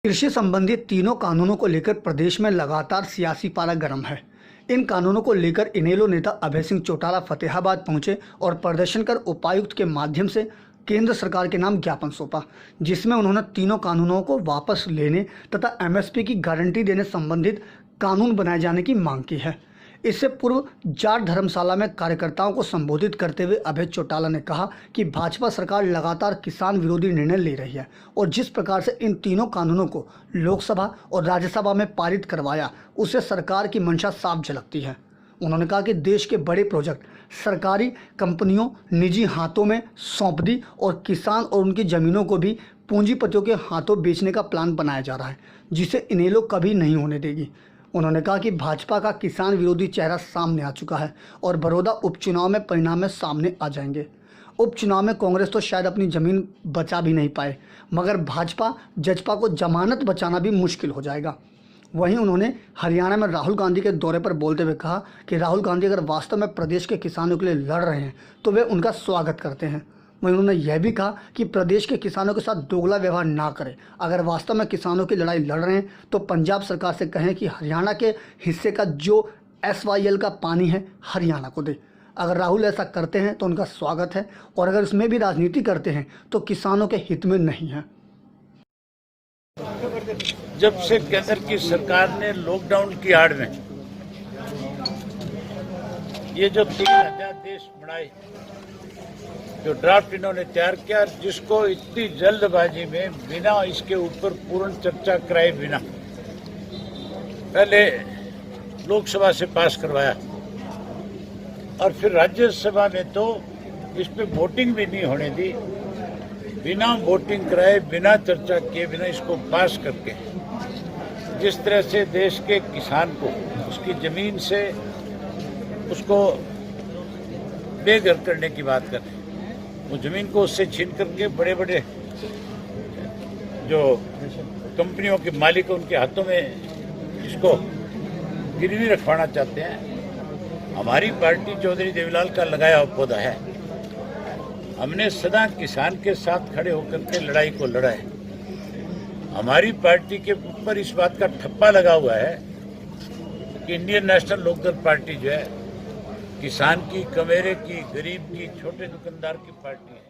कृषि संबंधी तीनों कानूनों को लेकर प्रदेश में लगातार सियासी पारा गर्म है। इन कानूनों को लेकर इनेलो नेता अभय सिंह चौटाला फतेहाबाद पहुंचे और प्रदर्शन कर उपायुक्त के माध्यम से केंद्र सरकार के नाम ज्ञापन सौंपा, जिसमें उन्होंने तीनों कानूनों को वापस लेने तथा एमएसपी की गारंटी देने संबंधित कानून बनाए जाने की मांग की है। इससे पूर्व जाट धर्मशाला में कार्यकर्ताओं को संबोधित करते हुए अभय चौटाला ने कहा कि भाजपा सरकार लगातार किसान विरोधी निर्णय ले रही है और जिस प्रकार से इन तीनों कानूनों को लोकसभा और राज्यसभा में पारित करवाया, उससे सरकार की मंशा साफ झलकती है। उन्होंने कहा कि देश के बड़े प्रोजेक्ट सरकारी कंपनियों, निजी हाथों में सौंप दी और किसान और उनकी ज़मीनों को भी पूंजीपतियों के हाथों बेचने का प्लान बनाया जा रहा है, जिसे इनेलो कभी नहीं होने देगी। उन्होंने कहा कि भाजपा का किसान विरोधी चेहरा सामने आ चुका है और बड़ौदा उपचुनाव में परिणाम में सामने आ जाएंगे। उपचुनाव में कांग्रेस तो शायद अपनी ज़मीन बचा भी नहीं पाए, मगर भाजपा जजपा को जमानत बचाना भी मुश्किल हो जाएगा। वहीं उन्होंने हरियाणा में राहुल गांधी के दौरे पर बोलते हुए कहा कि राहुल गांधी अगर वास्तव में प्रदेश के किसानों के लिए लड़ रहे हैं तो वे उनका स्वागत करते हैं। वहीं उन्होंने यह भी कहा कि प्रदेश के किसानों के साथ दोगला व्यवहार ना करें। अगर वास्तव में किसानों की लड़ाई लड़ रहे हैं तो पंजाब सरकार से कहें कि हरियाणा के हिस्से का जो SYL का पानी है हरियाणा को दे। अगर राहुल ऐसा करते हैं तो उनका स्वागत है, और अगर इसमें भी राजनीति करते हैं तो किसानों के हित में नहीं है। जब से केंद्र की सरकार ने लॉकडाउन की आड़ में ये जो 3000 देश बनाए, जो ड्राफ्ट इन्होंने तैयार किया, जिसको इतनी जल्दबाजी में बिना इसके ऊपर पूर्ण चर्चा कराए बिना पहले लोकसभा से पास करवाया और फिर राज्यसभा में तो इस पे वोटिंग भी नहीं होने दी। बिना वोटिंग कराए, बिना चर्चा किए, बिना इसको पास करके जिस तरह से देश के किसान को उसकी जमीन से उसको बेघर करने की बात कर रहे हैं, वो जमीन को उससे छीन करके बड़े बड़े जो कंपनियों के मालिक उनके हाथों में इसको गिरवी रखवाना चाहते हैं। हमारी पार्टी चौधरी देवीलाल का लगाया हुआ पौधा है। हमने सदा किसान के साथ खड़े होकर के लड़ाई को लड़ा है। हमारी पार्टी के ऊपर इस बात का ठप्पा लगा हुआ है कि इंडियन नेशनल लोकदल पार्टी जो है किसान की, कमेरे की, गरीब की, छोटे दुकानदार की पार्टी है।